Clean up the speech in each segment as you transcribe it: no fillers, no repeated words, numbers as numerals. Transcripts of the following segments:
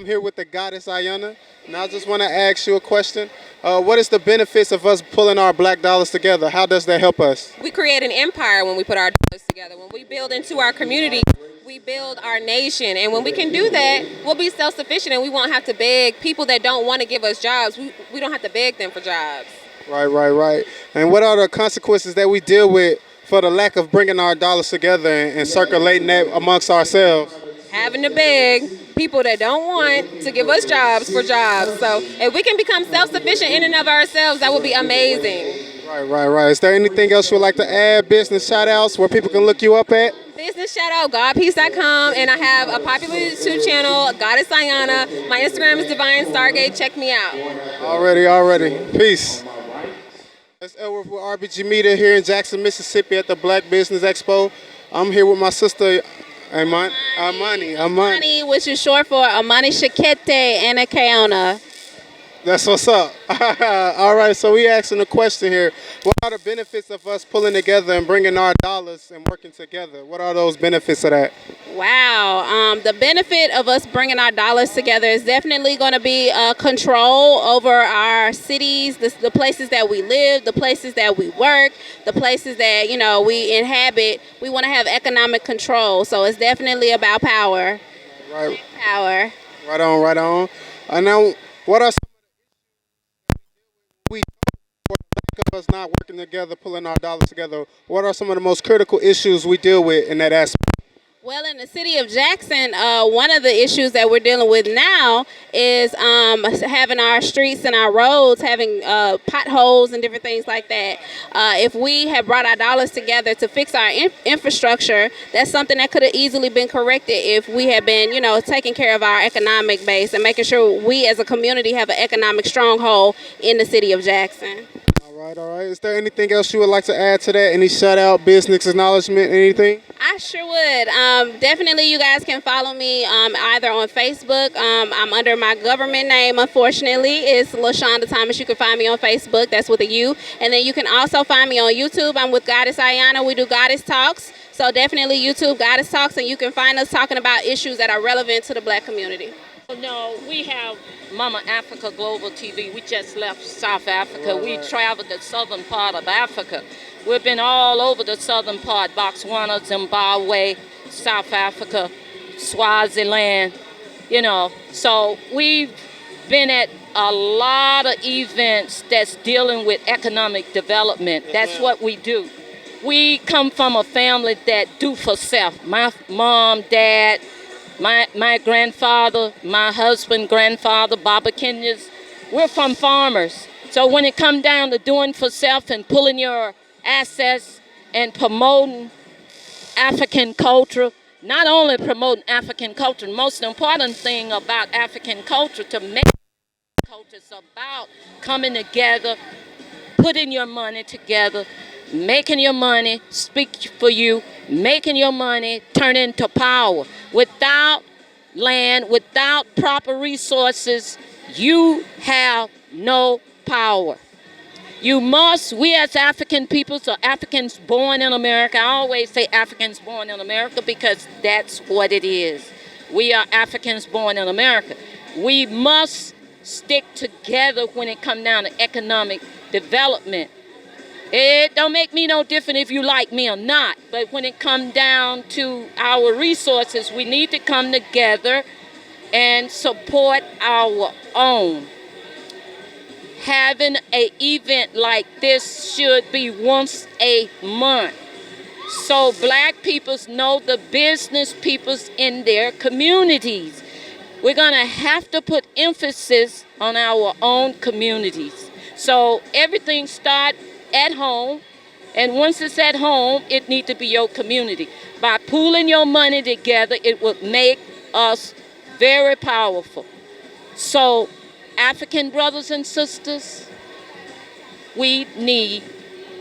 I'm here with the goddess Ayana. Now I just want to ask you a question. What is the benefits of us pulling our black dollars together? How does that help us? We create an empire when we put our dollars together. When we build into our community, we build our nation. And when we can do that, we'll be self-sufficient and we won't have to beg people that don't want to give us jobs. We don't have to beg them for jobs. Right. And what are the consequences that we deal with for the lack of bringing our dollars together and circulating that amongst ourselves? Having to beg people that don't want to give us jobs for jobs. So if we can become self-sufficient in and of ourselves, that would be amazing. Right. Is there anything else you would like to add? Business shout outs where people can look you up at? Business shout out, godpeace.com, and I have a popular YouTube channel, Goddess Ayana. My Instagram is Divine Stargate. Check me out. Already. Peace. It's Elworth with RBG Media here in Jackson, Mississippi at the Black Business Expo. I'm here with my sister, Amani, Amani, which is short for Amani Shakete Anakeona. That's what's up. All right, so we asking a question here. What are the benefits of us pulling together and bringing our dollars and working together? What are those benefits of that? Wow. The benefit of us bringing our dollars together is definitely going to be control over our cities, the places that we live, the places that we work, the places that, we inhabit. We want to have economic control. So it's definitely about power. Right. Power. Right on. And now, what are some we for the lack of us not working together, pulling our dollars together? What are some of the most critical issues we deal with in that aspect? Well, in the city of Jackson, one of the issues that we're dealing with now is having our streets and our roads having potholes and different things like that. If we had brought our dollars together to fix our infrastructure, that's something that could have easily been corrected if we had been, taking care of our economic base and making sure we as a community have an economic stronghold in the city of Jackson. All right. Is there anything else you would like to add to that? Any shout out, business acknowledgement, anything? I sure would. Definitely you guys can follow me either on Facebook. I'm under my government name, unfortunately. It's LaShonda Thomas. You can find me on Facebook. That's with a U. And then you can also find me on YouTube. I'm with Goddess Ayana. We do Goddess Talks. So definitely YouTube Goddess Talks, and you can find us talking about issues that are relevant to the Black community. No, we have Mama Africa Global TV. We just left South Africa. We traveled the southern part of Africa. We've been all over the southern part, Botswana, Zimbabwe, South Africa, Swaziland, So we've been at a lot of events that's dealing with economic development. That's what we do. We come from a family that do for self. My mom, dad, my grandfather, my husband, grandfather, Baba Kenyas, we're from farmers. So when it comes down to doing for self and pulling your assets and promoting African culture, not only promoting African culture, the most important thing about African culture to make culture is about coming together, putting your money together, making your money speak for you, making your money turn into power. Without land, without proper resources, you have no power. We as African people, so Africans born in America, I always say Africans born in America because that's what it is. We are Africans born in America. We must stick together when it comes down to economic development. It don't make me no different if you like me or not. But when it comes down to our resources, we need to come together and support our own. Having an event like this should be once a month. So Black peoples know the business peoples in their communities. We're going to have to put emphasis on our own communities. So everything starts at home, and once it's at home, it needs to be your community. By pooling your money together, it will make us very powerful. So, African brothers and sisters, we need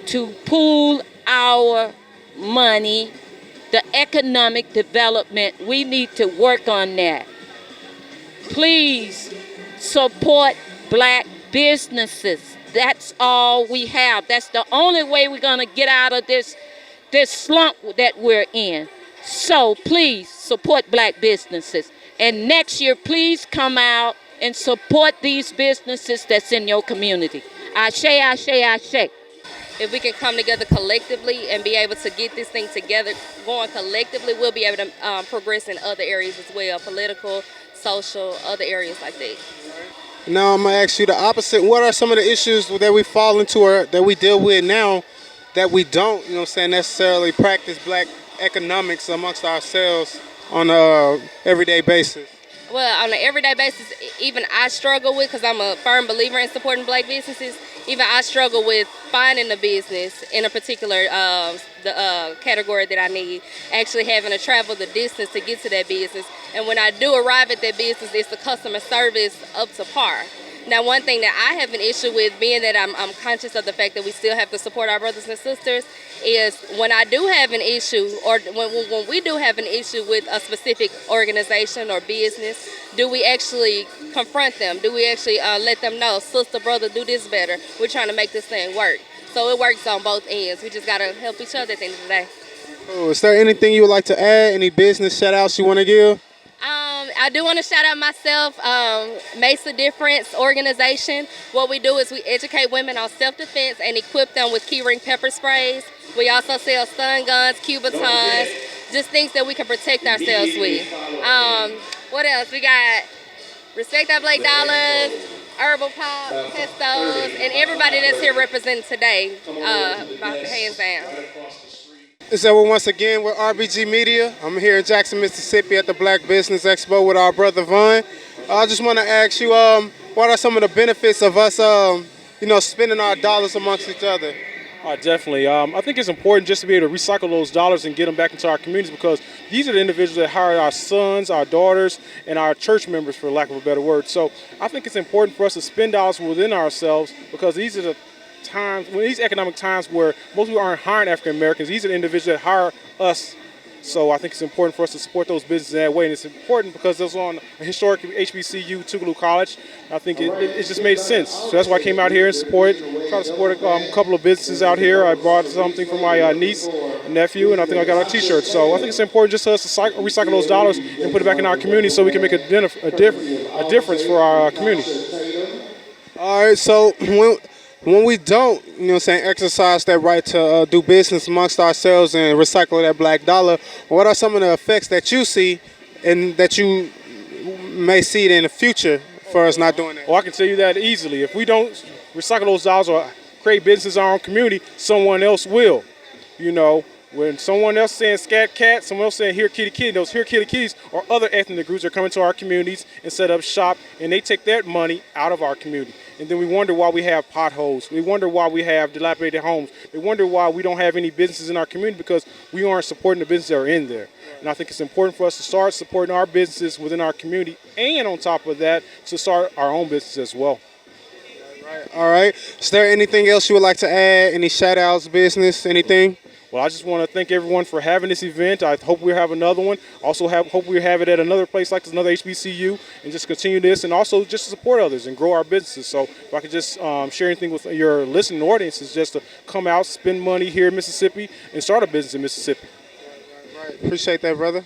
to pool our money, the economic development. We need to work on that. Please support Black businesses. That's all we have. That's the only way we're going to get out of this slump that we're in. So please support Black businesses. And next year, please come out and support these businesses that's in your community. Ashe, ashe, ashe. If we can come together collectively and be able to get this thing together, going collectively, we'll be able to progress in other areas as well, political, social, other areas like that. Now I'm gonna ask you the opposite. What are some of the issues that we fall into or that we deal with now that we don't, you know what I'm saying, necessarily practice black economics amongst ourselves on a everyday basis? Well, on an everyday basis, even I struggle with, because I'm a firm believer in supporting black businesses, even I struggle with finding a business in a particular category that I need, actually having to travel the distance to get to that business. And when I do arrive at that business, it's the customer service up to par. Now, one thing that I have an issue with, being that I'm conscious of the fact that we still have to support our brothers and sisters, is when I do have an issue, or when we do have an issue with a specific organization or business, do we actually confront them? Do we actually let them know, sister, brother, do this better? We're trying to make this thing work. So it works on both ends. We just got to help each other at the end of the day. Oh, is there anything you would like to add? Any business shout outs you want to give? I do want to shout out myself, Mesa Difference organization. What we do is we educate women on self-defense and equip them with keyring pepper sprays. We also sell stun guns, Cubitons, just things that we can protect ourselves with. What else? We got Respect Our Black Dollars, Herbal Pop, Pestos, and everybody that's here represented today, hands down. So once again with RBG Media, I'm here in Jackson, Mississippi at the Black Business Expo with our brother Vaughn. I just want to ask you, what are some of the benefits of us, spending our dollars amongst each other? Definitely. I think it's important just to be able to recycle those dollars and get them back into our communities, because these are the individuals that hire our sons, our daughters, and our church members, for lack of a better word. So I think it's important for us to spend dollars within ourselves, because these are the times, when these economic times where most people aren't hiring African Americans, these are the individuals that hire us. So I think it's important for us to support those businesses that way, and it's important because it was on a historic HBCU, Tougaloo College. I think it just made sense. So that's why I came out here and try to support a couple of businesses out here. I bought something for my niece and nephew, and I think I got a t-shirt. So I think it's important just for us to recycle those dollars and put it back in our community so we can make a difference for our community. All right, so when we don't, exercise that right to do business amongst ourselves and recycle that black dollar, what are some of the effects that you see and that you may see it in the future for us not doing that? Well, I can tell you that easily. If we don't recycle those dollars or create business in our own community, someone else will. When someone else saying scat cat, someone else saying here kitty kitty, those here kitty kitties are other ethnic groups that are coming to our communities and set up shop, and they take that money out of our community. And then we wonder why we have potholes. We wonder why we have dilapidated homes. We wonder why we don't have any businesses in our community, because we aren't supporting the businesses that are in there. And I think it's important for us to start supporting our businesses within our community, and on top of that, to start our own business as well. All right. Is there anything else you would like to add? Any shout outs, business, anything? Well, I just want to thank everyone for having this event. I hope we'll have another one. Also, hope we'll have it at another place like this, another HBCU, and just continue this, and also just to support others and grow our businesses. So if I could just share anything with your listening audience, is just to come out, spend money here in Mississippi, and start a business in Mississippi. Right. Appreciate that, brother.